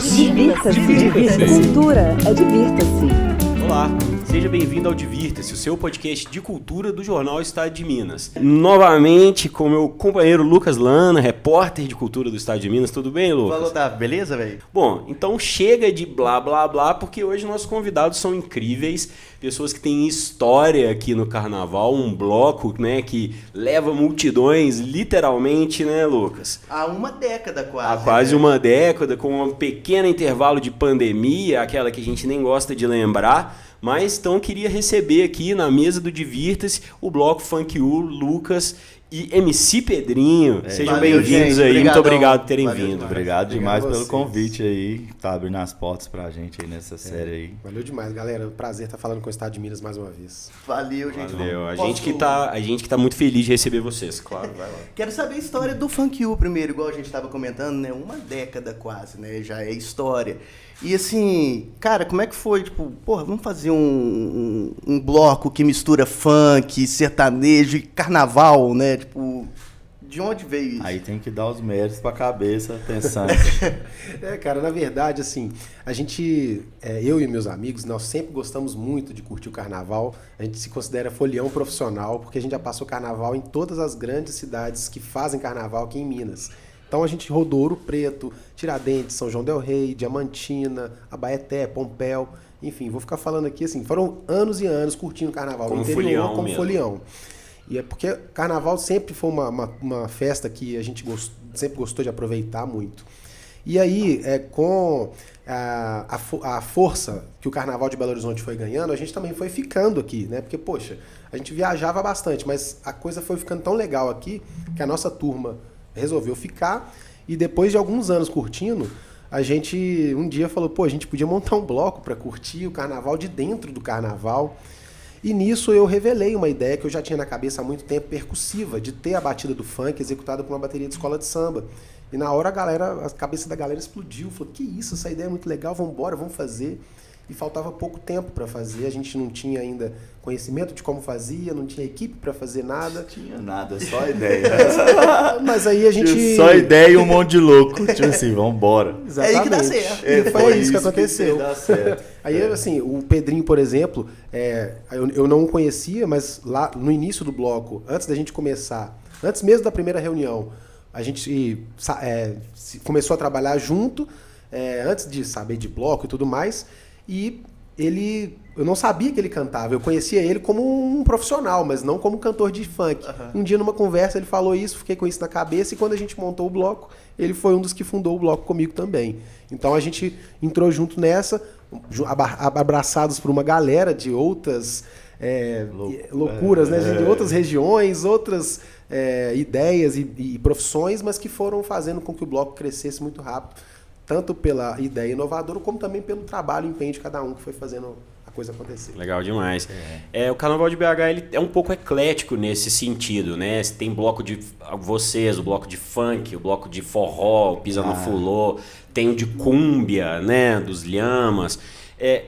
Divirta-se. Cultura é divirta-se. Olá, seja bem-vindo ao Divirta-se, o seu podcast de cultura do Jornal Estado de Minas. Novamente com meu companheiro Lucas Lana, repórter de cultura do Estado de Minas. Tudo bem, Lucas? Falou, Davi, beleza, velho? Bom, então chega de blá blá blá, porque hoje nossos convidados são incríveis, pessoas que têm história aqui no Carnaval, um bloco, né, que leva multidões, literalmente, né, Lucas? Há uma década quase. Há quase uma década, com um pequeno intervalo de pandemia, aquela que a gente nem gosta de lembrar. Mas então queria receber aqui na mesa do Divirta-se o bloco Funk U, Lucas e MC Pedrinho. Sejam bem-vindos aí, obrigadão. Muito obrigado por terem vindo. Demais. Obrigado demais pelo vocês. convite aí, tá abrindo as portas pra gente aí nessa série aí. Valeu demais, galera. Prazer estar falando com o Estado de Minas mais uma vez. Valeu, gente. Valeu. A Posso- gente que tá muito feliz de receber vocês. Claro, vai lá. Quero saber a história do Funk U primeiro, igual a gente estava comentando, né? Uma década quase, né? Já é história. E assim, cara, como é que foi? Tipo, porra, vamos fazer um bloco que mistura funk, sertanejo e carnaval, né? Tipo, de onde veio isso? Aí tem que dar os méritos pra cabeça pensante. Cara, na verdade, assim, a gente, eu e meus amigos, nós sempre gostamos muito de curtir o carnaval. A gente se considera folião profissional, porque a gente já passou carnaval em todas as grandes cidades que fazem carnaval aqui em Minas. Então a gente rodou Ouro Preto, Tiradentes, São João del Rei, Diamantina, Abaeté, Pompéu, enfim, vou ficar falando aqui assim, foram anos e anos curtindo o carnaval Como no interior, folião como mesmo. folião. E é porque carnaval sempre foi uma festa que a gente sempre gostou de aproveitar muito. E aí, com a força que o Carnaval de Belo Horizonte foi ganhando, a gente também foi ficando aqui, né? Porque, poxa, a gente viajava bastante, mas a coisa foi ficando tão legal aqui que a nossa turma resolveu ficar. E depois de alguns anos curtindo, a gente um dia falou, pô, a gente podia montar um bloco para curtir o Carnaval de dentro do Carnaval. E nisso eu revelei uma ideia que eu já tinha na cabeça há muito tempo, percussiva, de ter a batida do funk executada por uma bateria de escola de samba. E na hora a cabeça da galera explodiu, falou, que isso, essa ideia é muito legal, vamos embora, vamos fazer. E faltava pouco tempo para fazer, a gente não tinha ainda conhecimento de como fazia, não tinha equipe para fazer nada. Não tinha nada, só ideia. Mas aí a gente... Tinha só ideia e um monte de louco. Tipo assim, vambora. Exatamente. É aí que dá certo. E foi isso que aconteceu. Dá certo. Aí, assim, o Pedrinho, por exemplo, eu não o conhecia, mas lá no início do bloco, antes da gente começar, antes mesmo da primeira reunião, a gente começou a trabalhar junto, antes de saber de bloco e tudo mais, e eu não sabia que ele cantava, eu conhecia ele como um profissional, mas não como cantor de funk. Uhum. Um dia numa conversa ele falou isso, fiquei com isso na cabeça, e quando a gente montou o bloco, ele foi um dos que fundou o bloco comigo também. Então a gente entrou junto nessa, abraçados por uma galera de outras loucuras, né? De outras regiões, outras ideias e profissões, mas que foram fazendo com que o bloco crescesse muito rápido, tanto pela ideia inovadora, como também pelo trabalho e empenho de cada um que foi fazendo a coisa acontecer. Legal demais. O Carnaval de BH ele é um pouco eclético nesse sentido, né? Você tem bloco de vocês, o bloco de funk, o bloco de forró, o Pisa no Fulô, tem o de cúmbia, né? Dos Lhamas.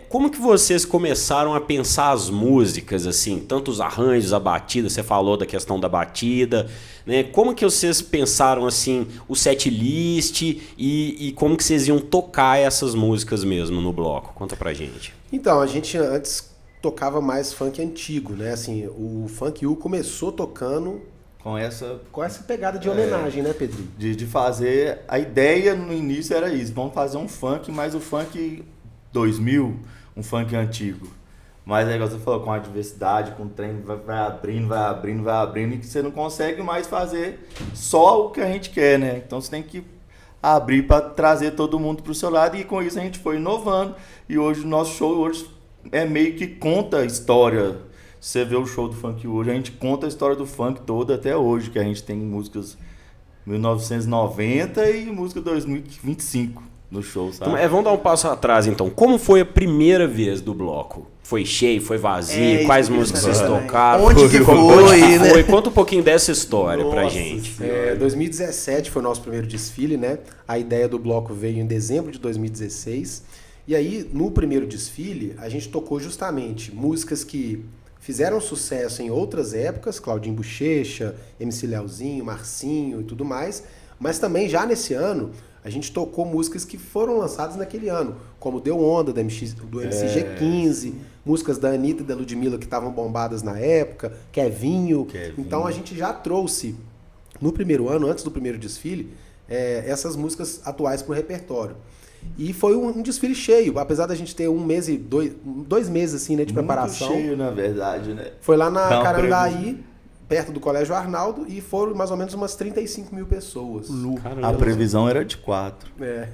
Como que vocês começaram a pensar as músicas, assim, tanto os arranjos, a batida, você falou da questão da batida, né? Como que vocês pensaram, assim, o set list e como que vocês iam tocar essas músicas mesmo no bloco? Conta pra gente. Então, a gente antes tocava mais funk antigo, né? Assim, o Funk U começou tocando Com essa com essa pegada de homenagem, né, Pedrinho? de fazer... A ideia no início era isso, vamos fazer um funk, mas o funk 2000, um funk antigo. Mas aí você falou, com a diversidade, com o trem vai abrindo, e que você não consegue mais fazer só o que a gente quer, né? Então você tem que abrir para trazer todo mundo pro seu lado, e com isso a gente foi inovando. E hoje o nosso show hoje é meio que conta a história. Você vê o show do funk hoje, a gente conta a história do funk toda até hoje, que a gente tem músicas 1990 e música 2025 no show, sabe? Então, vamos dar um passo atrás, então. Como foi a primeira vez do bloco? Foi cheio, foi vazio? Quais músicas vocês tocaram? Onde que foi, né? Conta um pouquinho dessa história pra gente. 2017 foi o nosso primeiro desfile, né? A ideia do bloco veio em dezembro de 2016. E aí, no primeiro desfile, a gente tocou justamente músicas que fizeram sucesso em outras épocas, Claudinho Bochecha, MC Leozinho, Marcinho e tudo mais, mas também já nesse ano a gente tocou músicas que foram lançadas naquele ano, como Deu Onda, do MCG15, músicas da Anitta e da Ludmilla que estavam bombadas na época, Kevinho. Então a gente já trouxe, no primeiro ano, antes do primeiro desfile, essas músicas atuais para o repertório. E foi um desfile cheio, apesar da gente ter 1 mês e 2 meses assim, né, de preparação. Muito cheio, na verdade, né? Foi lá na Carandaí, perto do Colégio Arnaldo, e foram mais ou menos umas 35 mil pessoas. A previsão era de 4. É.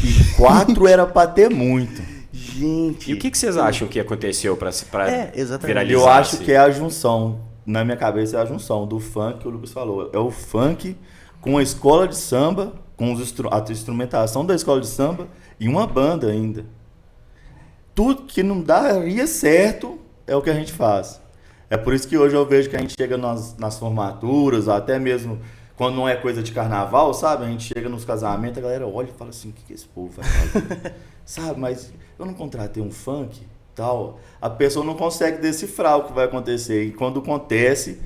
E 4 era pra ter muito. Gente. E o que vocês acham que aconteceu pra exatamente. viralizar? Eu acho que é a junção, na minha cabeça é a junção do funk que o Lucas falou. É o funk com a escola de samba, com a instrumentação da escola de samba e uma banda ainda. Tudo que não daria certo é o que a gente faz. É por isso que hoje eu vejo que a gente chega nas formaturas, até mesmo quando não é coisa de carnaval, sabe? A gente chega nos casamentos, a galera olha e fala assim, o que esse povo vai fazer? Sabe, mas eu não contratei um funk, tal. A pessoa não consegue decifrar o que vai acontecer. E quando acontece,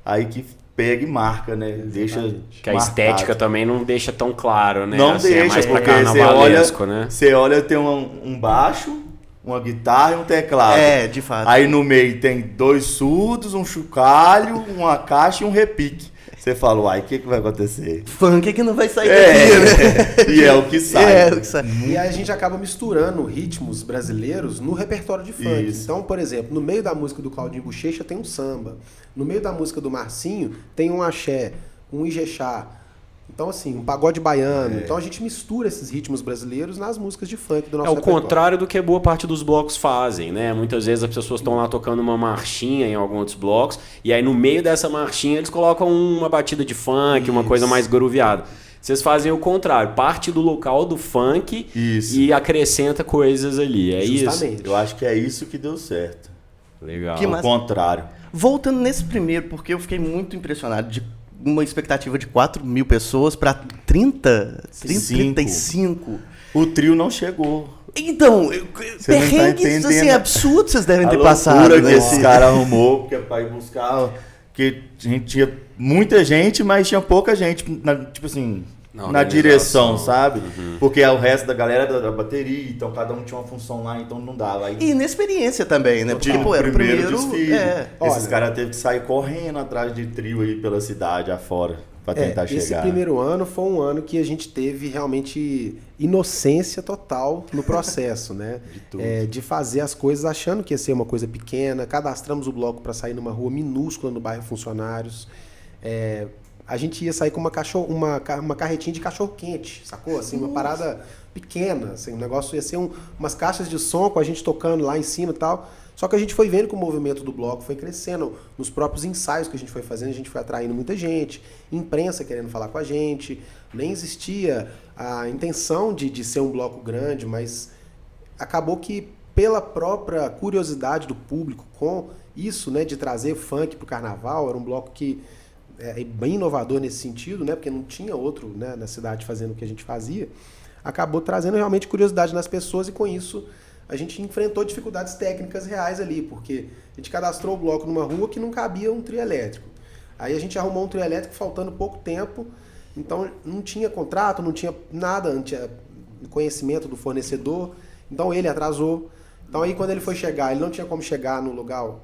aí que pega e marca, né? Deixa que a estética também não deixa tão claro, né? Não assim, deixa, é mais pra porque carnavalesco, né? Você olha, tem um baixo, uma guitarra e um teclado. De fato. Aí no meio tem 2 surdos, um chocalho, uma caixa e um repique. Você fala, uai, o que vai acontecer? Funk que não vai sair daqui, né? E é o que sai. É o que sai. E aí a gente acaba misturando ritmos brasileiros no repertório de funk. Isso. Então, por exemplo, no meio da música do Claudinho Bochecha tem um samba. No meio da música do Marcinho tem um axé, um ijexá. Então, assim, um pagode baiano. Então a gente mistura esses ritmos brasileiros nas músicas de funk do nosso É o repertório. contrário do que boa parte dos blocos fazem, né? Muitas vezes as pessoas estão lá tocando uma marchinha em alguns outros blocos, e aí no meio dessa marchinha eles colocam uma batida de funk, uma coisa mais grooveada. Vocês fazem o contrário, parte do local do funk e acrescenta coisas ali, é Justamente. isso? Eu acho que é isso que deu certo. Legal. Que O massa. contrário. Voltando nesse primeiro, porque eu fiquei muito impressionado de uma expectativa de 4 mil pessoas para 35. O trio não chegou. Então, Você não tá perrengues assim, entendendo absurdos vocês devem A ter loucura passado. que Né? esse cara arrumou, que é pra ir buscar, que a gente tinha muita gente, mas tinha pouca gente, tipo assim, na direção, sabe? Porque o resto da galera da bateria, então cada um tinha uma função lá, então não dava. Aí, E inexperiência também, né? Porque, tipo, era o primeiro desfile. Esses Olha, caras teve que sair correndo atrás de trio aí pela cidade afora, pra tentar chegar. Esse primeiro ano foi um ano que a gente teve realmente inocência total no processo, né? De fazer as coisas achando que ia ser uma coisa pequena. Cadastramos o bloco para sair numa rua minúscula no bairro Funcionários. A gente ia sair com uma carretinha de cachorro-quente, sacou? Assim, uma parada pequena, assim, o negócio ia ser umas caixas de som com a gente tocando lá em cima e tal. Só que a gente foi vendo que o movimento do bloco foi crescendo. Nos próprios ensaios que a gente foi fazendo, a gente foi atraindo muita gente, imprensa querendo falar com a gente. Nem existia a intenção de ser um bloco grande, mas acabou que pela própria curiosidade do público com isso, né, de trazer funk pro carnaval, era um bloco que é bem inovador nesse sentido, né, porque não tinha outro, né, na cidade fazendo o que a gente fazia, acabou trazendo realmente curiosidade nas pessoas e com isso a gente enfrentou dificuldades técnicas reais ali, porque a gente cadastrou o bloco numa rua que não cabia um trio elétrico. Aí a gente arrumou um trio elétrico faltando pouco tempo, então não tinha contrato, não tinha nada, não tinha conhecimento do fornecedor, então ele atrasou. Então aí quando ele foi chegar, ele não tinha como chegar no local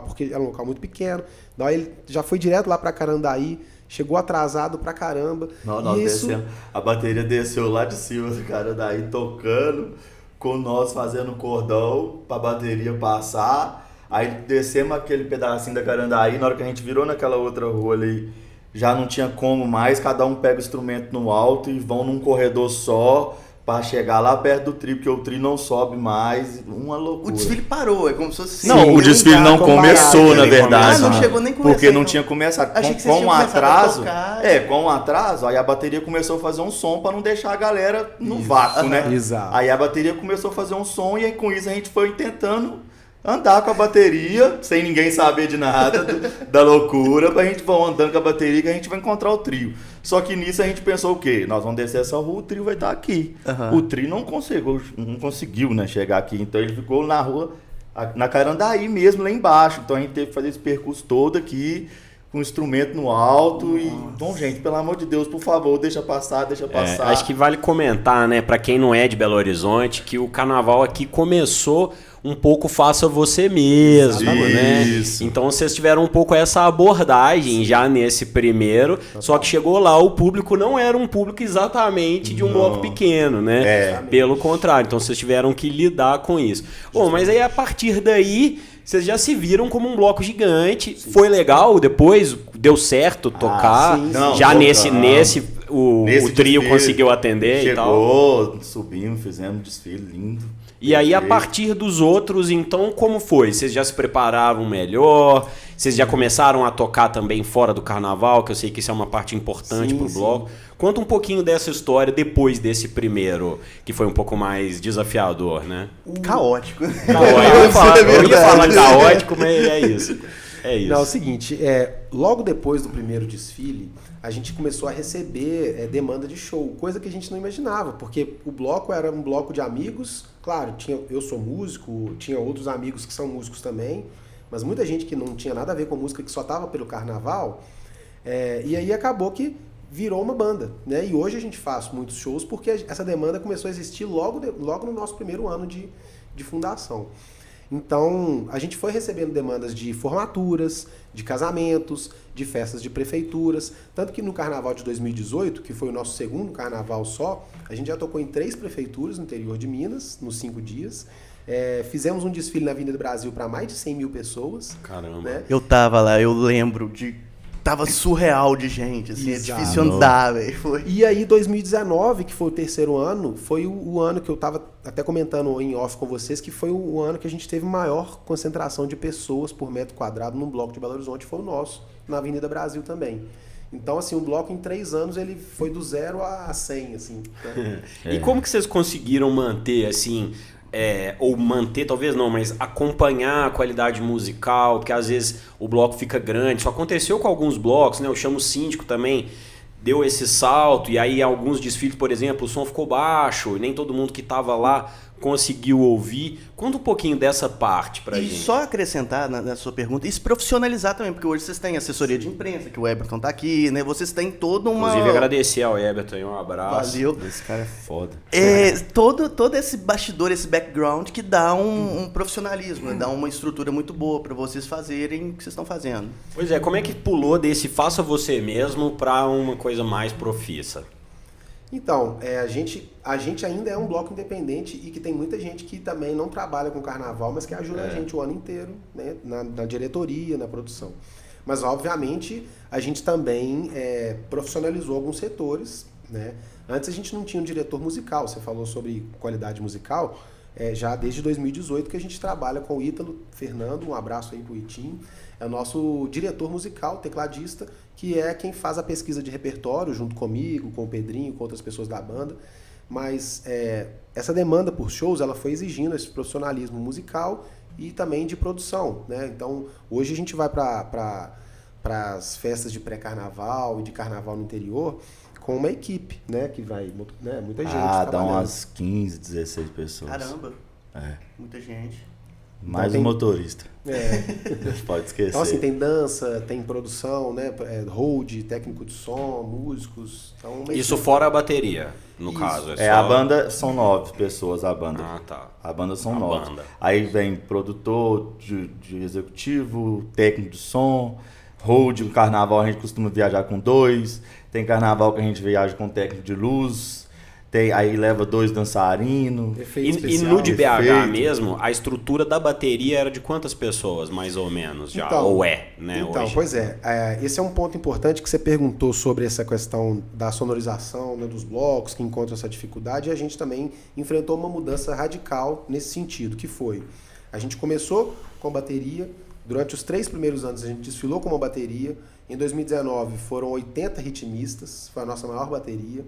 porque era um local muito pequeno. Daí ele já foi direto lá pra Carandaí, chegou atrasado pra caramba. Nós descemos, a bateria desceu lá de cima do Carandaí tocando, com nós fazendo cordão pra bateria passar. Aí descemos aquele pedacinho da Carandaí, na hora que a gente virou naquela outra rua ali, já não tinha como mais, cada um pega o instrumento no alto e vão num corredor só, pra chegar lá perto do trio, porque o trio não sobe mais, uma loucura. O desfile parou, é como se fosse... Não, o desfile não começou, na verdade. não chegou nem a começar. Porque não tinha começado. Achei que vocês tinham começado a tocar. Com um atraso, aí a bateria começou a fazer um som pra não deixar a galera no vácuo, né? Exato. Aí a bateria começou a fazer um som e aí com isso a gente foi tentando andar com a bateria, sem ninguém saber de nada, da loucura, pra gente vão andando com a bateria que a gente vai encontrar o trio. Só que nisso a gente pensou o quê? Nós vamos descer essa rua, o trio vai estar aqui. O trio não conseguiu, né, chegar aqui, então ele ficou na rua, na Carandaí mesmo, lá embaixo. Então a gente teve que fazer esse percurso todo aqui, com instrumento no alto e... Bom, gente, pelo amor de Deus, por favor, deixa passar. Acho que vale comentar, né, pra quem não é de Belo Horizonte, que o carnaval aqui começou um pouco faça você mesmo, né? Isso. Então vocês tiveram um pouco essa abordagem já nesse primeiro, só que chegou lá, o público não era um público exatamente de um bloco pequeno, né? Pelo contrário, então vocês tiveram que lidar com isso. Bom, mas aí a partir daí, vocês já se viram como um bloco gigante. Sim. Foi legal depois? Deu certo tocar? Sim, não, já nesse o trio conseguiu atender chegou, e tal? Chegou, subimos, fizemos um desfile lindo. E aí, a partir dos outros, então, como foi? Vocês já se prepararam melhor? Vocês já começaram a tocar também fora do carnaval? Que eu sei que isso é uma parte importante pro bloco. Conta um pouquinho dessa história depois desse primeiro, que foi um pouco mais desafiador, né? Caótico. Eu ia falar caótico, mas é isso. É isso. Não, é o seguinte, logo depois do primeiro desfile, a gente começou a receber demanda de show, coisa que a gente não imaginava, porque o bloco era um bloco de amigos, claro, eu sou músico, tinha outros amigos que são músicos também, mas muita gente que não tinha nada a ver com música, que só estava pelo carnaval, e aí acabou que virou uma banda, né? E hoje a gente faz muitos shows porque essa demanda começou a existir logo no nosso primeiro ano de fundação. Então, a gente foi recebendo demandas de formaturas, de casamentos, de festas de prefeituras. Tanto que no carnaval de 2018, que foi o nosso segundo carnaval só, a gente já tocou em 3 prefeituras no interior de Minas, nos 5 dias. Fizemos um desfile na Avenida Brasil para mais de 100 mil pessoas. Caramba. Né? Eu tava lá, eu lembro Tava surreal de gente, assim, Exato. É difícil andar, velho. E aí 2019, que foi o terceiro ano, foi o ano que eu tava até comentando em off com vocês, que foi o ano que a gente teve maior concentração de pessoas por metro quadrado num bloco de Belo Horizonte, foi o nosso, na Avenida Brasil também. Então, assim, o bloco em 3 anos, ele foi do 0 a 100, assim. Né? E como que vocês conseguiram manter, assim... ou manter, talvez não, mas acompanhar a qualidade musical, porque às vezes o bloco fica grande. Isso aconteceu com alguns blocos, né? Eu chamo o Síndico também, deu esse salto, e aí alguns desfiles, por exemplo, o som ficou baixo, e nem todo mundo que estava lá conseguiu ouvir. Conta um pouquinho dessa parte pra gente. E só acrescentar na sua pergunta, e se profissionalizar também, porque hoje vocês têm assessoria de imprensa, que o Eberton tá aqui, né? Vocês têm toda uma... Inclusive, agradecer ao Eberton, um abraço. Valeu. Esse cara é foda. Todo esse bastidor, esse background que dá um profissionalismo, né? Dá uma estrutura muito boa para vocês fazerem o que vocês estão fazendo. Pois é, como é que pulou desse faça você mesmo para uma coisa mais profissa? Então, a gente ainda é um bloco independente e que tem muita gente que também não trabalha com carnaval, mas que ajuda a gente o ano inteiro, né, na diretoria, na produção. Mas, obviamente, a gente também profissionalizou alguns setores, né? Antes a gente não tinha um diretor musical, você falou sobre qualidade musical, já desde 2018 que a gente trabalha com o Ítalo Fernando, um abraço aí pro Itinho, é o nosso diretor musical, tecladista, que é quem faz a pesquisa de repertório junto comigo, com o Pedrinho, com outras pessoas da banda. Mas essa demanda por shows, ela foi exigindo esse profissionalismo musical e também de produção, né? Então, hoje a gente vai para as festas de pré-carnaval e de carnaval no interior com uma equipe, né? Que vai, né? Muita gente trabalhando. Dá umas 15, 16 pessoas. Caramba, muita gente. Mais um motorista. Pode esquecer. Então, assim, tem dança, tem produção, né? Hold, técnico de som, músicos. Então, isso fora a bateria, no caso. A banda são 9 pessoas, a banda. Ah, tá. A banda são 9. Aí vem produtor de executivo, técnico de som, hold, no carnaval a gente costuma viajar com 2. Tem carnaval que a gente viaja com técnico de luz. Aí leva 2 dançarinos. E no de BH mesmo, a estrutura da bateria era de quantas pessoas, mais ou menos, já? Então, ou né? Então, hoje? Pois esse é um ponto importante que você perguntou sobre essa questão da sonorização, né, dos blocos, que encontram essa dificuldade, e a gente também enfrentou uma mudança radical nesse sentido, que foi, a gente começou com bateria, durante os 3 primeiros anos a gente desfilou com uma bateria, em 2019 foram 80 ritmistas, foi a nossa maior bateria,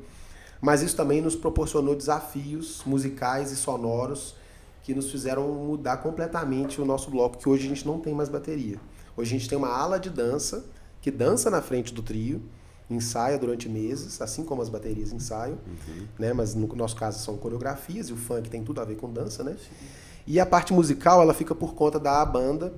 mas isso também nos proporcionou desafios musicais e sonoros que nos fizeram mudar completamente o nosso bloco, que hoje a gente não tem mais bateria. Hoje a gente tem uma ala de dança, que dança na frente do trio, ensaia durante meses, assim como as baterias ensaiam, né? Mas no nosso caso são coreografias, e o funk tem tudo a ver com dança, né? E a parte musical, ela fica por conta da banda,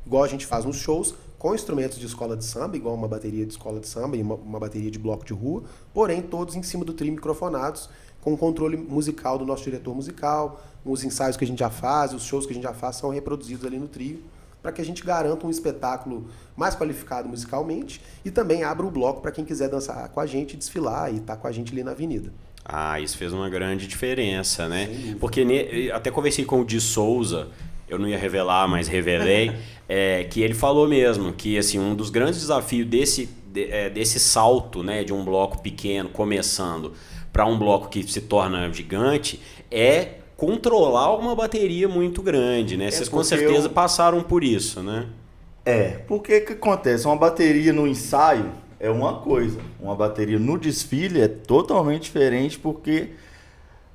igual a gente faz nos shows, com instrumentos de escola de samba, igual uma bateria de escola de samba e uma bateria de bloco de rua, porém todos em cima do trio microfonados, com o controle musical do nosso diretor musical, os ensaios que a gente já faz, os shows que a gente já faz são reproduzidos ali no trio, para que a gente garanta um espetáculo mais qualificado musicalmente e também abra o bloco para quem quiser dançar com a gente, desfilar e estar com a gente ali na avenida. Ah, isso fez uma grande diferença, né? Porque até conversei com o Di Souza, eu não ia revelar, mas revelei, que ele falou mesmo que assim, um dos grandes desafios desse salto, né, de um bloco pequeno começando para um bloco que se torna gigante é controlar uma bateria muito grande, né? Vocês com certeza passaram por isso, né? Porque que acontece? Uma bateria no ensaio é uma coisa, uma bateria no desfile é totalmente diferente, porque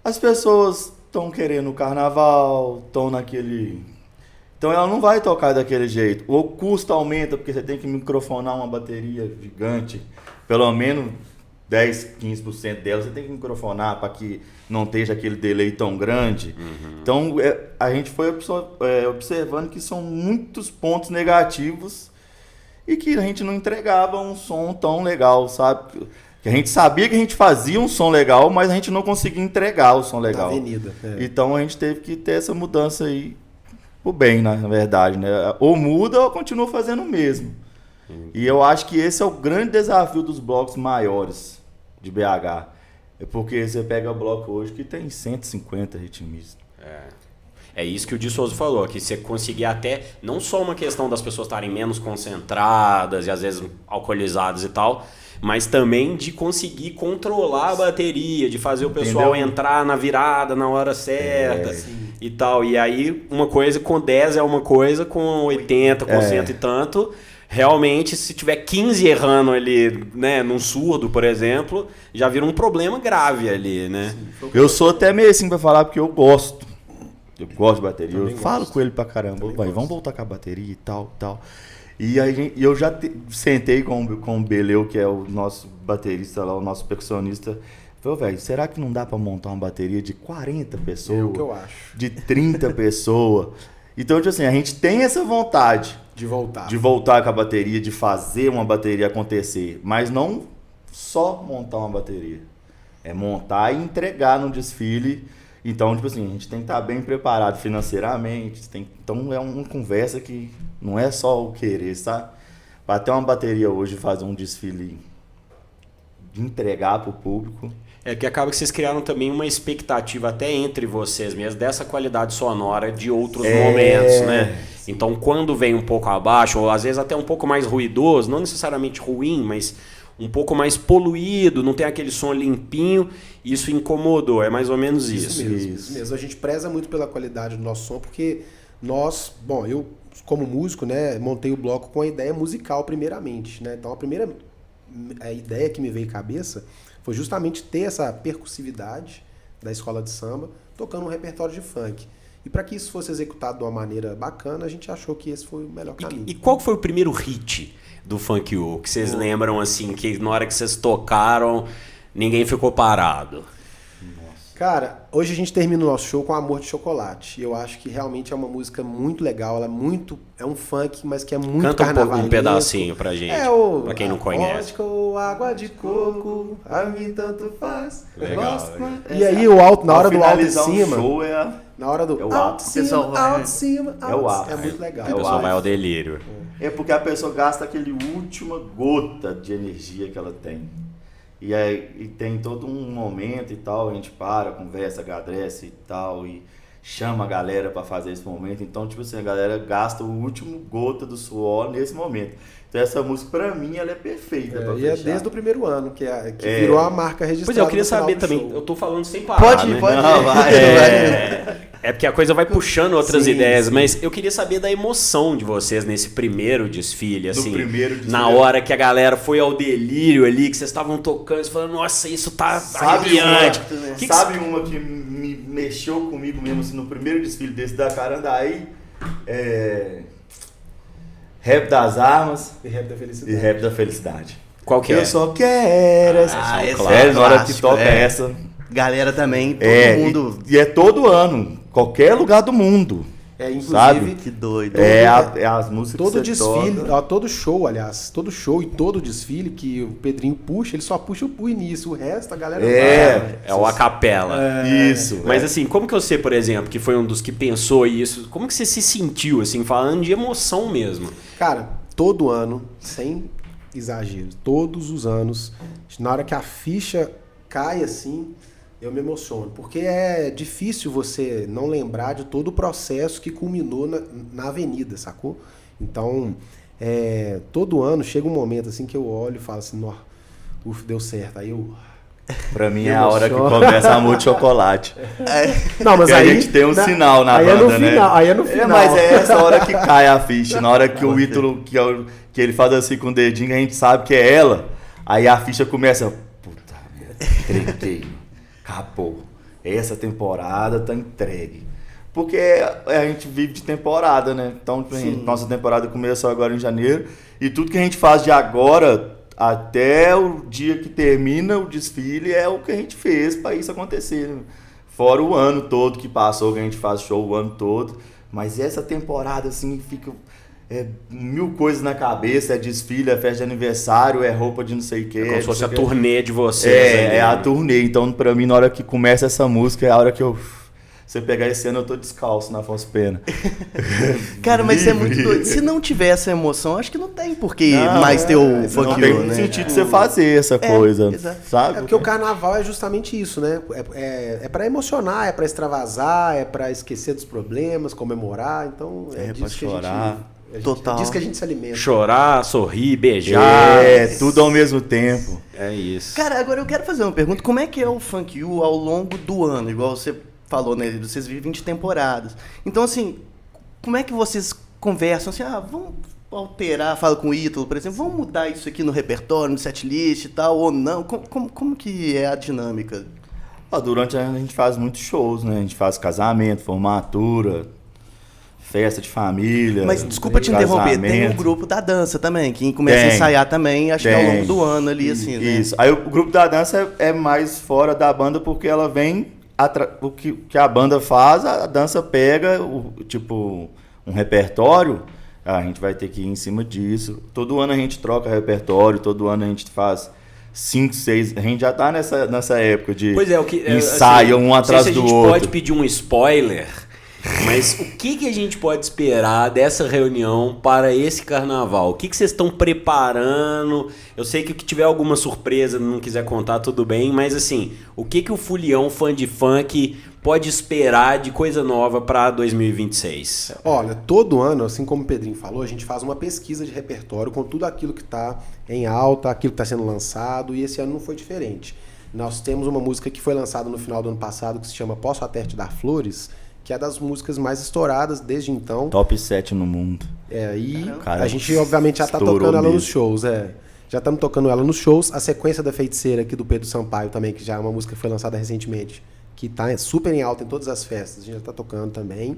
as pessoas estão querendo o carnaval, estão naquele... Então ela não vai tocar daquele jeito. O custo aumenta, porque você tem que microfonar uma bateria gigante, pelo menos 10, 15% dela você tem que microfonar para que não esteja aquele delay tão grande. Então a gente foi observando que são muitos pontos negativos e que a gente não entregava um som tão legal, sabe? Que a gente sabia que a gente fazia um som legal, mas a gente não conseguia entregar o som legal. Na avenida. Então a gente teve que ter essa mudança aí pro bem, na verdade, né? Ou muda ou continua fazendo o mesmo. E eu acho que esse é o grande desafio dos blocos maiores de BH. É porque você pega bloco hoje que tem 150 ritmistas. É isso que o Di Souza falou, que você conseguir até, não só uma questão das pessoas estarem menos concentradas e às vezes alcoolizadas e tal, mas também de conseguir controlar a bateria, de fazer o pessoal entrar na virada na hora certa e tal. E aí uma coisa com 10 é uma coisa, com 80, com 100 e tanto... Realmente, se tiver 15 errando ali, né, num surdo, por exemplo, já vira um problema grave ali, né? Eu sou até meio assim pra falar, porque eu gosto. Eu gosto de bateria. Eu falo com ele pra caramba. Vamos voltar com a bateria e tal, tal. E aí eu já sentei com o Beleu, que é o nosso baterista lá, o nosso percussionista. Falei, velho, será que não dá pra montar uma bateria de 40 pessoas? É o que eu acho. De 30 pessoas? Então, tipo assim, a gente tem essa vontade de voltar. De voltar com a bateria, de fazer uma bateria acontecer. Mas não só montar uma bateria. É montar e entregar no desfile. Então, tipo assim, a gente tem que estar bem preparado financeiramente. Então, é uma conversa que não é só o querer, sabe? Para ter uma bateria hoje e fazer um desfile de entregar para o público... É que acaba que vocês criaram também uma expectativa até entre vocês mesmos dessa qualidade sonora de outros momentos, né? Então, quando vem um pouco abaixo, ou às vezes até um pouco mais ruidoso, não necessariamente ruim, mas um pouco mais poluído, não tem aquele som limpinho, isso incomodou, é mais ou menos isso. Isso mesmo. A gente preza muito pela qualidade do nosso som, porque eu como músico, né, montei o bloco com a ideia musical primeiramente, né? Então, a ideia que me veio à cabeça foi justamente ter essa percussividade da escola de samba tocando um repertório de funk. E para que isso fosse executado de uma maneira bacana, a gente achou que esse foi o melhor caminho. E qual foi o primeiro hit do Funk U que vocês lembram assim, que na hora que vocês tocaram, ninguém ficou parado? Cara, hoje a gente termina o nosso show com Amor de Chocolate. Eu acho que realmente é uma música muito legal. Ela é um funk, mas que é muito carnavalesco. Um pedacinho pra gente, pra quem não conhece. Água de coco, a mim tanto faz. Legal. E aí na hora do alto em cima... Na hora do alto em cima, é o ápice. É muito legal. A pessoa vai ao delírio. É porque a pessoa gasta aquele última gota de energia que ela tem. E tem todo um momento e tal, a gente conversa, agradece e tal, e chama a galera pra fazer esse momento. Então, tipo assim, a galera gasta o último gota do suor nesse momento. Então, essa música, pra mim, ela é perfeita pra fechar. É desde o primeiro ano, que virou a marca registrada. Pois é, eu queria saber também, show. Eu tô falando sem parar, Pode ir. Não, vai. É porque a coisa vai puxando outras ideias, mas eu queria saber da emoção de vocês nesse primeiro desfile, assim. Na hora que a galera foi ao delírio ali, que vocês estavam tocando, você falando, nossa, isso tá arrepiante. Sabe uma que me mexeu comigo mesmo, assim, no primeiro desfile desse da Carandaí? Rap das Armas E Rap da Felicidade. e Rap da Felicidade. Qual que é? Eu só quero essa. Na hora que toca essa. Galera também, todo mundo... E é todo ano, qualquer lugar do mundo. Inclusive, sabe? Que doido. É as músicas todo que você desfile, toca. ó, todo show, aliás, todo show e todo desfile que o Pedrinho puxa, ele só puxa o início, o resto a galera É o a capela. Isso. Mas assim, como que você, por exemplo, que foi um dos que pensou isso, como que você se sentiu, assim, falando de emoção mesmo? Cara, todo ano, sem exagero, todos os anos, na hora que a ficha cai assim, eu me emociono. Porque é difícil você não lembrar de todo o processo que culminou na avenida, sacou? Então, todo ano chega um momento assim que eu olho e falo assim, ufa, deu certo. Aí eu... Pra mim é a hora que começa a de chocolate. Não, mas Porque aí a gente tem um sinal na aí banda, é no final, né? aí é no final. Mas é essa hora que cai a ficha. Na hora que o Ítalo, que ele faz assim com o dedinho, a gente sabe que é ela. Aí a ficha começa. Puta merda, entreguei. Acabou. Essa temporada tá entregue. Porque a gente vive de temporada, né? Então, nossa temporada começou agora em janeiro. E tudo que a gente faz de agora até o dia que termina o desfile é o que a gente fez para isso acontecer. Né? Fora o ano todo que passou, que a gente faz show o ano todo. Mas essa temporada, assim, fica... mil coisas na cabeça, é desfile, é festa de aniversário, é roupa de não sei o quê. É como se fosse a turnê de vocês. É a turnê. Então, pra mim, na hora que começa essa música, é a hora que eu... Você pegar esse ano, eu tô descalço na Afonso Pena. Cara, mas isso é muito doido. Se não tiver essa emoção, acho que não tem por que mais ter o Funk Não tem You, né? sentido você fazer essa coisa, exato. sabe? Porque o carnaval é justamente isso, né? É pra emocionar, é pra extravasar, é pra esquecer dos problemas, comemorar. Então, pra disso que chorar. Total. Diz que a gente se alimenta. Chorar, sorrir, beijar. Tudo ao mesmo tempo. É isso. Cara, agora eu quero fazer uma pergunta. Como é que é o Funk You ao longo do ano? Igual você falou, né? Vocês vivem de temporadas. Então, assim, como é que vocês conversam? Assim, vamos alterar, fala com o Ítalo, por exemplo, vamos mudar isso aqui no repertório, no setlist e tal, ou não? Como que é a dinâmica? Durante a gente faz muitos shows, né? A gente faz casamento, formatura, festa de família. Mas desculpa te interromper, tem um grupo da dança também, que começa a ensaiar também, acho que ao longo do ano ali, assim, né? Isso. Aí o grupo da dança é mais fora da banda porque ela vem... O que a banda faz, a dança pega, tipo, um repertório, a gente vai ter que ir em cima disso. Todo ano a gente troca repertório, todo ano a gente faz 5, 6... A gente já tá nessa época de ensaio um atrás do outro. A gente pode pedir um spoiler, mas o que a gente pode esperar dessa reunião para esse carnaval? O que vocês estão preparando? Eu sei que tiver alguma surpresa, não quiser contar, tudo bem, mas assim, o que o Fulião, fã de funk, pode esperar de coisa nova para 2026? Olha, todo ano, assim como o Pedrinho falou, a gente faz uma pesquisa de repertório com tudo aquilo que está em alta, aquilo que está sendo lançado, e esse ano não foi diferente. Nós temos uma música que foi lançada no final do ano passado, que se chama Posso Até Te Dar Flores, que é das músicas mais estouradas desde então. Top 7 no mundo. A gente obviamente já tá tocando ela nos shows, Já estamos tocando ela nos shows. A sequência da Feiticeira aqui do Pedro Sampaio também, que já é uma música que foi lançada recentemente, que tá super em alta em todas as festas, a gente já tá tocando também.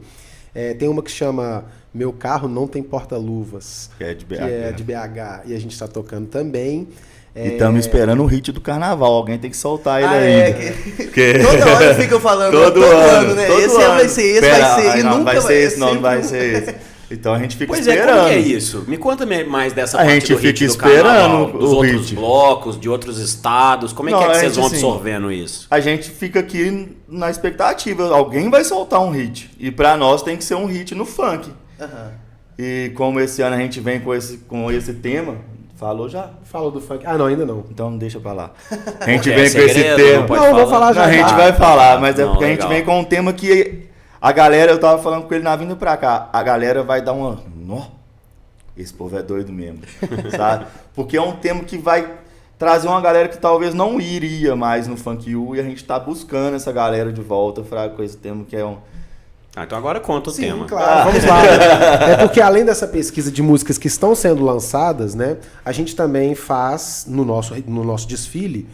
Tem uma que chama Meu Carro Não Tem Porta-Luvas, que é de BH, e a gente tá tocando também. E estamos esperando o hit do carnaval. Alguém tem que soltar ele ainda. Toda hora ficam falando. Todo ano, né? Todo esse ano. Vai ser esse, vai ser. E não, nunca vai ser esse, não sempre... vai ser esse. Então a gente fica Pois esperando. Como que é isso? Me conta mais dessa A parte gente do hit fica do esperando carnaval, dos o outros hit. blocos, de outros estados. Como é que vocês vão absorvendo isso? A gente fica aqui na expectativa. Alguém vai soltar um hit. E pra nós tem que ser um hit no funk. E como esse ano a gente vem com esse tema... Falou já? Falou do funk. Não, ainda não. Então deixa pra lá. A gente vem com esse tema. Não, vou falar já. A gente vai falar, mas é porque a gente vem com um tema que a galera, eu tava falando com ele na vinda pra cá, a galera vai dar uma... Esse povo é doido mesmo, sabe? Porque é um tema que vai trazer uma galera que talvez não iria mais no Funk You, e a gente tá buscando essa galera de volta com esse tema que é um... Então agora conta o tema. Claro, vamos lá. É porque além dessa pesquisa de músicas que estão sendo lançadas, né, a gente também faz no nosso desfile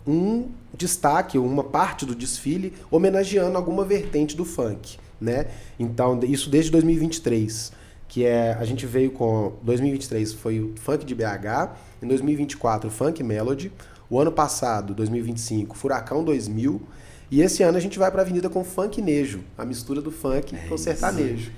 um destaque, uma parte do desfile homenageando alguma vertente do funk, né? Então, isso desde 2023, que a gente veio com 2023 foi o funk de BH, em 2024 o Funk Melody, o ano passado, 2025, Furacão 2000. E esse ano a gente vai para a Avenida com funknejo, a mistura do funk com o sertanejo.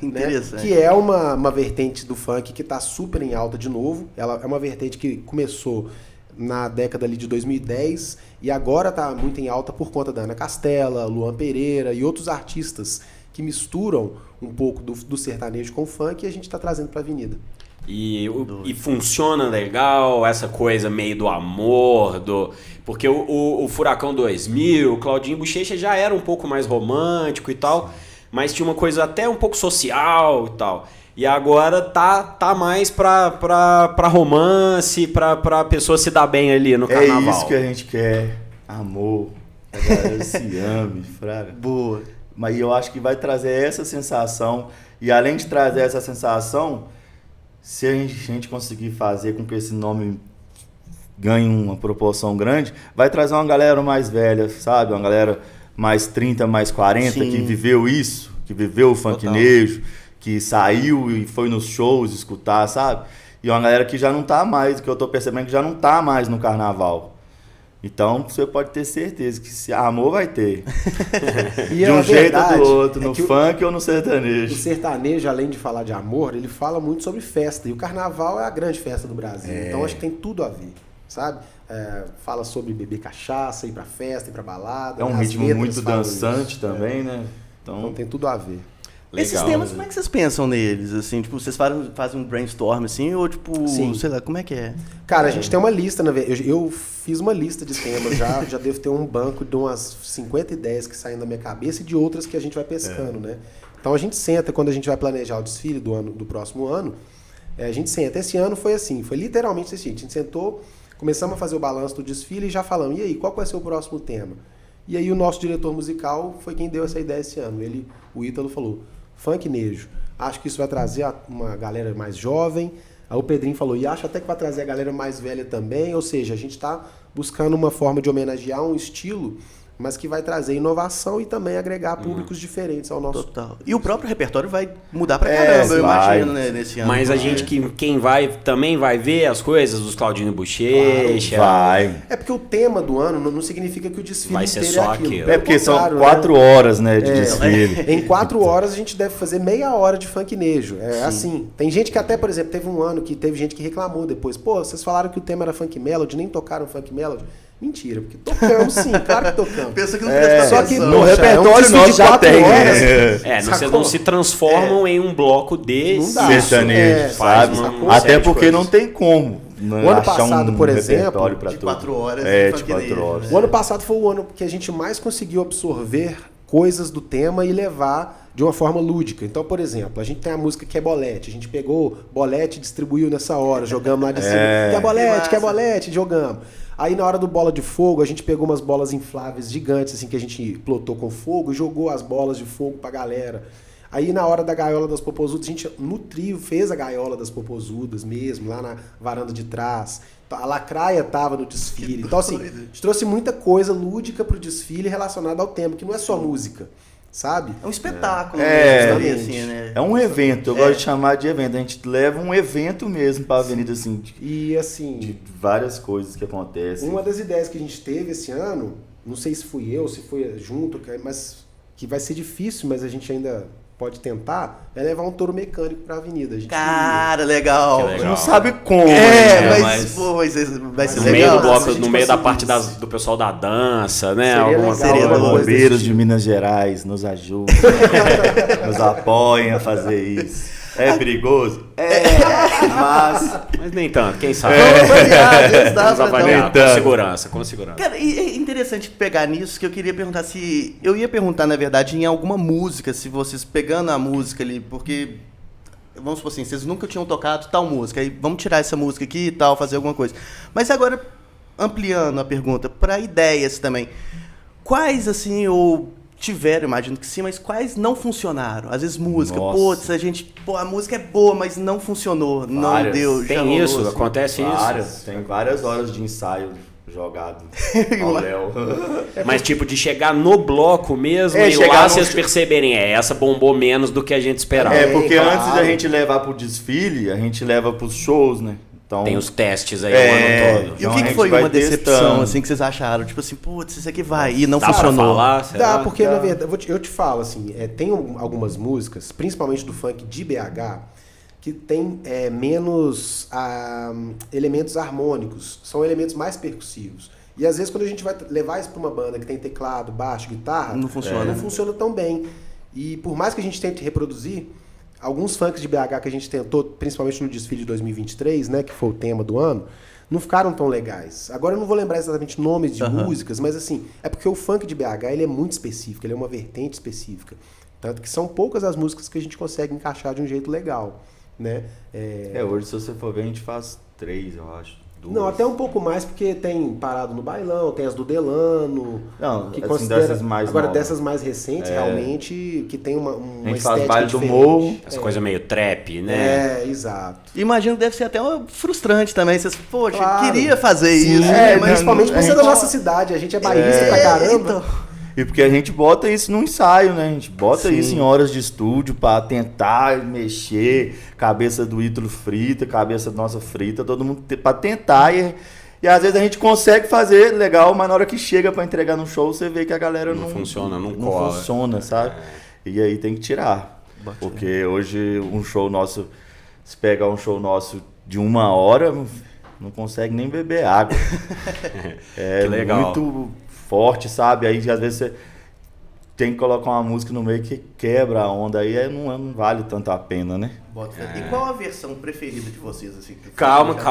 Interessante. Que é uma vertente do funk que está super em alta de novo. Ela é uma vertente que começou na década ali de 2010 e agora está muito em alta por conta da Ana Castela, Luan Pereira e outros artistas que misturam um pouco do sertanejo com o funk e a gente está trazendo para a Avenida. E funciona legal essa coisa meio do amor, porque o Furacão 2000, o Claudinho Bochecha já era um pouco mais romântico e tal, mas tinha uma coisa até um pouco social e tal. E agora tá mais pra romance, pra pessoa se dar bem ali no carnaval. É isso que a gente quer, amor, a galera se ame, fraga. Boa. Mas eu acho que vai trazer essa sensação, e além de trazer essa sensação, se a gente conseguir fazer com que esse nome ganhe uma proporção grande, vai trazer uma galera mais velha, sabe? Uma galera mais 30, mais 40, Sim. que viveu isso, que viveu o funknejo, que saiu e foi nos shows escutar, sabe? E uma galera que já não tá mais, que eu tô percebendo que já não tá mais no carnaval. Então, você pode ter certeza que se amor vai ter. E De a um jeito ou verdade do outro, é no que funk ou no o sertanejo. sertanejo, além de falar de amor, ele fala muito sobre festa. E o carnaval é a grande festa do Brasil. Então acho que tem tudo a ver, sabe? Fala sobre beber cachaça, ir pra festa, ir pra balada. É um as ritmo letras muito falam dançante isso. também, né? Então tem tudo a ver. Esses temas, como é que vocês pensam neles? Assim, tipo, vocês fazem um brainstorm assim, ou tipo, Sim. sei lá, como é que é? Cara, a gente tem uma lista, na verdade. Eu fiz uma lista de temas já devo ter um banco de umas 50 ideias que saem da minha cabeça e de outras que a gente vai pescando, né? Então a gente senta, quando a gente vai planejar o desfile do próximo ano, a gente senta. Esse ano foi assim, foi literalmente assim, a gente sentou, começamos a fazer o balanço do desfile e já falamos, e aí, qual vai ser o próximo tema? E aí o nosso diretor musical foi quem deu essa ideia esse ano. O Ítalo falou, funknejo. Acho que isso vai trazer uma galera mais jovem. Aí o Pedrinho falou, e acho até que vai trazer a galera mais velha também. Ou seja, a gente está buscando uma forma de homenagear um estilo, mas que vai trazer inovação e também agregar públicos diferentes ao nosso... Total. E o próprio repertório vai mudar pra caramba, eu vai. imagino, né, nesse ano. Mas a gente, quem vai, também vai ver as coisas dos Claudinho Bochecha. Vai. É porque o tema do ano não significa que o desfile Vai ser inteiro só é aquilo. aquilo. Pelo É porque são contrário, 4 né? horas, né, de desfile. Em 4 horas a gente deve fazer meia hora de funknejo. É assim. Tem gente que até, por exemplo, teve um ano que teve gente que reclamou depois. Pô, vocês falaram que o tema era funk melody, nem tocaram funk melody. Mentira, porque tocamos sim, claro que tocamos. Pensa que não presta Só que atenção. No poxa, repertório desfile nosso de já 4 tem. horas. Vocês Sacou? não se transformam em um bloco desse. Não dá. Sertanejo, Faz sabe? uma Até série de porque coisas. não tem como O ano passado, por exemplo, repertório pra de tudo. 4 horas É, de de funknejo, 4 horas. O ano passado foi o ano que a gente mais conseguiu absorver coisas do tema e levar de uma forma lúdica. Então, por exemplo, a gente tem a música Que é Bolete. A gente pegou Bolete e distribuiu nessa hora. Jogamos lá de cima. Que é Bolete, jogamos. Aí na hora do Bola de Fogo, a gente pegou umas bolas infláveis gigantes, assim, que a gente plotou com fogo e jogou as bolas de fogo pra galera. Aí na hora da Gaiola das Popozudas, a gente no trio fez a Gaiola das Popozudas mesmo, lá na varanda de trás. A Lacraia tava no desfile. Então assim, a gente trouxe muita coisa lúdica pro desfile relacionada ao tema, que não é só música, sabe? É um espetáculo, É, mesmo, assim, né? É um evento, eu gosto de chamar de evento. A gente leva um evento mesmo pra avenida, assim, E assim, de várias coisas que acontecem. uma das ideias que a gente teve esse ano, não sei se fui eu, se foi junto, mas que vai ser difícil, mas a gente ainda pode tentar, é levar um touro mecânico pra avenida. A gente Cara, legal. Que legal. Não sabe como, Mas, pô, vai ser No legal. meio do bloco, se a gente no meio da conseguisse. parte do pessoal da dança, né? Seria Alguma legal, seria alguma doido. coisa desse Bombeiros de tipo. Minas Gerais nos ajudam, nos apoiem a fazer isso. É perigoso? Mas nem tanto, quem sabe? Vamos avaliar, às vezes dá Vamos pra dar avaliar, um- com segurança, com segurança. Cara, e é interessante pegar nisso, que eu queria perguntar se... Eu ia perguntar, na verdade, em alguma música, se vocês pegando a música ali, porque... Vamos supor assim, vocês nunca tinham tocado tal música, aí vamos tirar essa música aqui e tal, fazer alguma coisa. Mas agora, ampliando a pergunta, para ideias também, quais, assim, ou tiveram, imagino que sim, mas quais não funcionaram? Às vezes música, Nossa. putz, a música é boa, mas não funcionou, não Várias. deu. já Tem rolou, isso? assim. Acontece isso? Tem várias horas de ensaio jogado ao Léo. Mas tipo, de chegar no bloco mesmo É, e chegar lá no- vocês perceberem, essa bombou menos do que a gente esperava. É, porque claro. antes da gente levar pro desfile, a gente leva pros shows, né? Então, Tem os testes aí o ano todo. E o que foi uma decepção, assim, que vocês acharam? Tipo assim, putz, isso aqui vai, e não Dá pra funcionou. falar? Será? Dá, porque na verdade, eu te falo assim, tem algumas músicas, principalmente do funk de BH, que tem menos elementos harmônicos, são elementos mais percussivos. E às vezes quando a gente vai levar isso para uma banda que tem teclado, baixo, guitarra, Não funciona. não funciona tão bem. E por mais que a gente tente reproduzir, alguns funks de BH que a gente tentou, principalmente no desfile de 2023, né, que foi o tema do ano, não ficaram tão legais. Agora eu não vou lembrar exatamente nomes de músicas, mas assim, é porque o funk de BH ele é muito específico, ele é uma vertente específica. Tanto que são poucas as músicas que a gente consegue encaixar de um jeito legal, né? Hoje se você for ver, a gente faz 3, eu acho. 2. Não, até um pouco mais, porque tem Parado no Bailão, tem as do Delano. Não, que assim, dessas mais agora, novas. dessas mais recentes, realmente, que tem uma A gente estética faz Baile do diferente. Morro. Essa coisa meio trap, né? Exato. Imagino que deve ser até frustrante também. Vocês, poxa, Claro. queria fazer Sim, isso. né? Mas principalmente por a ser da gente- nossa cidade, a gente é bairrista pra caramba. Então. E porque a gente bota isso no ensaio, né? A gente bota Sim. isso em horas de estúdio pra tentar mexer, cabeça do Ítalo frita, cabeça nossa frita, todo mundo pra tentar e às vezes a gente consegue fazer legal, mas na hora que chega pra entregar no show, você vê que a galera Não funciona, não não cola. funciona, sabe? E aí tem que tirar. Porque hoje um show nosso, se pegar um show nosso de 1 hora, não consegue nem beber água. É Que legal. muito forte, sabe? Aí às vezes você tem que colocar uma música no meio que quebra a onda, aí não vale tanto a pena, né? Bota fé. E qual a versão preferida de vocês? Assim, que Calma. Que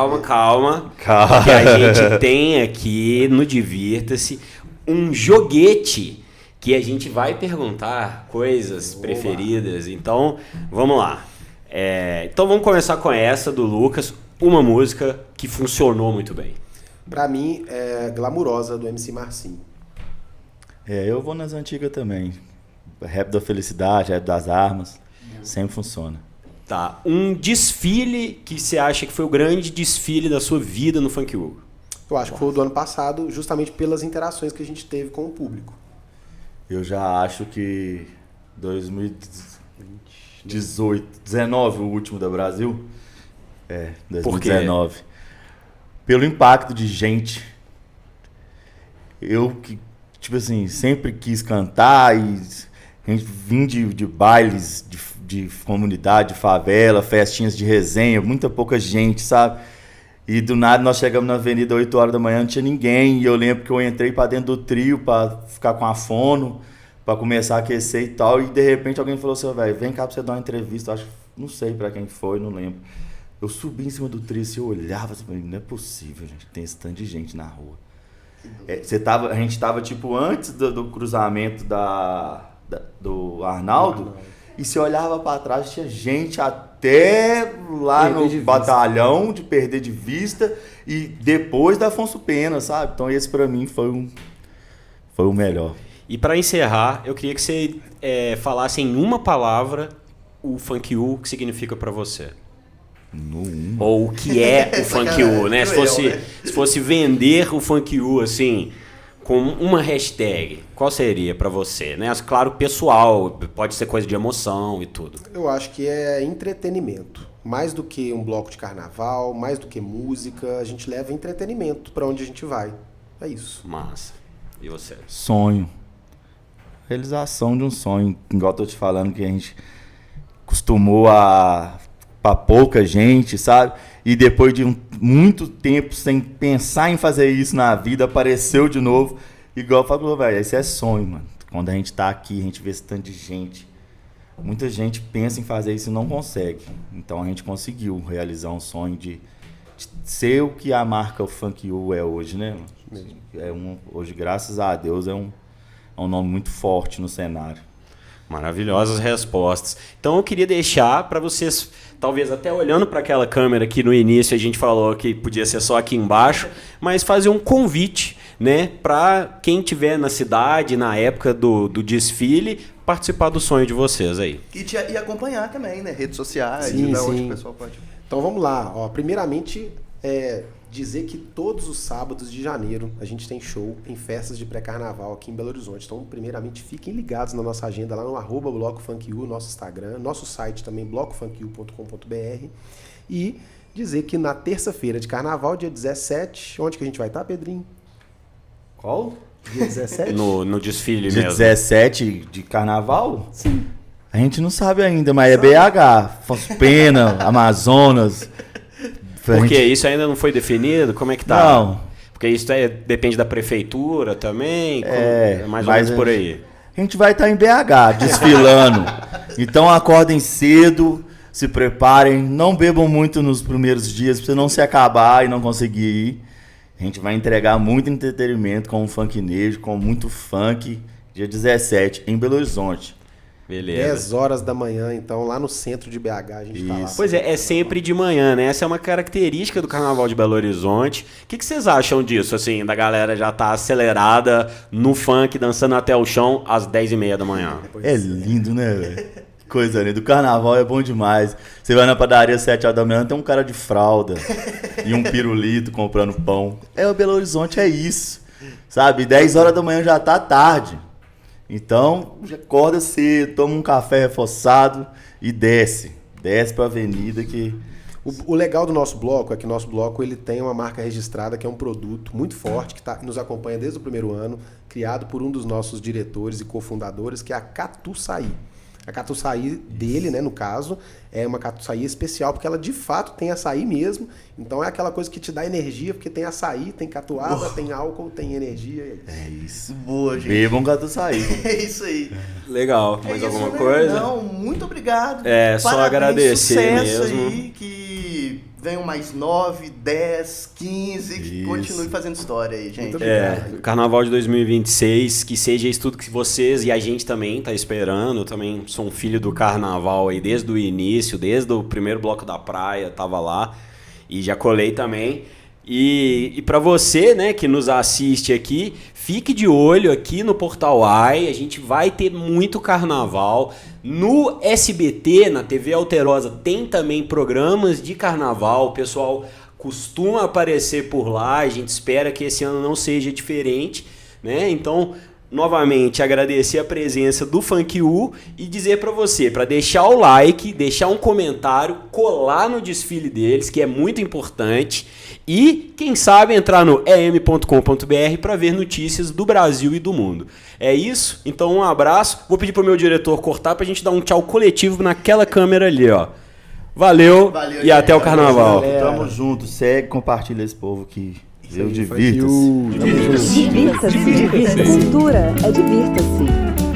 a gente tem aqui no Divirta-se um joguete que a gente vai perguntar coisas preferidas. Então, vamos lá. Então vamos começar com essa do Lucas, uma música que funcionou muito bem. Pra mim, é Glamurosa, do MC Marcinho. Eu vou nas antigas também. Rap da Felicidade, Rap das Armas, sempre funciona. Tá, um desfile que você acha que foi o grande desfile da sua vida no Funk Hugo? Eu acho que foi o do ano passado, justamente pelas interações que a gente teve com o público. Eu já acho que 2018, 19, o último da Brasil. 2019. Pelo impacto de gente. Eu que, tipo assim, sempre quis cantar e a gente vim de bailes de comunidade, de favela, festinhas de resenha, muita pouca gente, sabe? E do nada nós chegamos na avenida 8 horas da manhã, não tinha ninguém. E eu lembro que eu entrei pra dentro do trio pra ficar com a fono, pra começar a aquecer e tal. E de repente alguém falou assim, velho, vem cá pra você dar uma entrevista. Eu acho, não sei pra quem foi, não lembro. Eu subi em cima do trio e eu olhava assim, não é possível, gente, tem esse tanto de gente na rua. A gente tava tipo antes do cruzamento do Arnaldo. E você olhava pra trás, tinha gente até lá no batalhão de perder de vista e depois da Afonso Pena, sabe? Então esse pra mim foi o melhor. E pra encerrar, eu queria que você falasse em uma palavra o Funk U, que significa pra você. Ou o que é o Funk U, né? Se fosse vender o Funk U assim, com uma hashtag, qual seria pra você, né? Claro, pessoal, pode ser coisa de emoção e tudo. Eu acho que é entretenimento. Mais do que um bloco de carnaval, mais do que música, a gente leva entretenimento pra onde a gente vai. É isso. Massa. E você? Sonho. Realização de um sonho. Igual eu tô te falando que a gente costumou pra pouca gente, sabe? E depois de muito tempo sem pensar em fazer isso na vida, apareceu de novo. Igual falou, velho, esse é sonho, mano. Quando a gente tá aqui, a gente vê esse tanto de gente. Muita gente pensa em fazer isso e não consegue. Então a gente conseguiu realizar um sonho de ser o que a marca o Funk U é hoje, né? Hoje, graças a Deus, é um nome muito forte no cenário. Maravilhosas respostas. Então eu queria deixar para vocês, talvez até olhando para aquela câmera que no início a gente falou que podia ser só aqui embaixo, mas fazer um convite, né, para quem estiver na cidade, na época do desfile, participar do sonho de vocês aí. E acompanhar também, né? Redes sociais, Sim, onde sim. o pessoal pode. Então vamos lá. Ó, primeiramente, dizer que todos os sábados de janeiro a gente tem show em festas de pré-carnaval aqui em Belo Horizonte. Então, primeiramente, fiquem ligados na nossa agenda lá no @BlocoFunkU, nosso Instagram, nosso site também, blocofunku.com.br. E dizer que na terça-feira de carnaval, dia 17, onde que a gente vai estar, Pedrinho? Qual? Dia 17? No desfile Dia mesmo. 17 de carnaval? Sim. A gente não sabe ainda, mas é BH, Afonso Pena, Amazonas. Porque isso ainda não foi definido? Como é que tá? Não. Porque isso depende da prefeitura também? Mais ou mas menos por aí. A gente vai estar em BH, desfilando. Então acordem cedo, se preparem, não bebam muito nos primeiros dias, pra você não se acabar e não conseguir ir. A gente vai entregar muito entretenimento com o funknejo, com muito funk, dia 17, em Belo Horizonte. Beleza. 10 horas da manhã, então, lá no centro de BH, a gente tá lá. Pois é sempre de manhã, né? Essa é uma característica do Carnaval de Belo Horizonte. O que vocês acham disso, assim, da galera já tá acelerada no funk, dançando até o chão às 10h30 da manhã? É lindo, né, velho? Coisa linda. O carnaval é bom demais. Você vai na padaria às 7 horas da manhã, tem um cara de fralda e um pirulito comprando pão. O Belo Horizonte é isso, sabe? 10 horas da manhã já tá tarde. Então, já acorda cedo, toma um café reforçado e desce. Desce pra avenida que... O legal do nosso bloco é que o nosso bloco ele tem uma marca registrada, que é um produto muito forte, que nos acompanha desde o primeiro ano, criado por um dos nossos diretores e cofundadores, que é a Catuçaí. A catuçaí dele, né, no caso, é uma catuçaí especial, porque ela de fato tem açaí mesmo. Então é aquela coisa que te dá energia, porque tem açaí, tem catuaba, tem álcool, tem energia. É isso. Boa, gente. Bebam catuçaí. É isso aí. Legal. Mais isso, alguma né? coisa? Não, muito obrigado. Só Parabéns, agradecer sucesso mesmo. aí, que venham mais 9, 10, 15, que Isso. continue fazendo história aí, gente. Carnaval de 2026, que seja isso tudo que vocês e a gente também tá esperando. Eu também sou um filho do Carnaval aí desde o início, desde o primeiro bloco da praia, tava lá e já colei também. E para você, né, que nos assiste aqui, fique de olho aqui no Portal AI, a gente vai ter muito carnaval. No SBT, na TV Alterosa, tem também programas de carnaval, o pessoal costuma aparecer por lá, a gente espera que esse ano não seja diferente, né? Então, novamente, agradecer a presença do Funk U e dizer para você, para deixar o like, deixar um comentário, colar no desfile deles, que é muito importante, e, quem sabe, entrar no em.com.br para ver notícias do Brasil e do mundo. É isso? Então, um abraço. Vou pedir pro meu diretor cortar pra gente dar um tchau coletivo naquela câmera ali, ó. Valeu e gente. até o carnaval. Tamo junto. Segue, compartilha esse povo que eu divirta-se. Divirta-se. Cultura é divirta-se.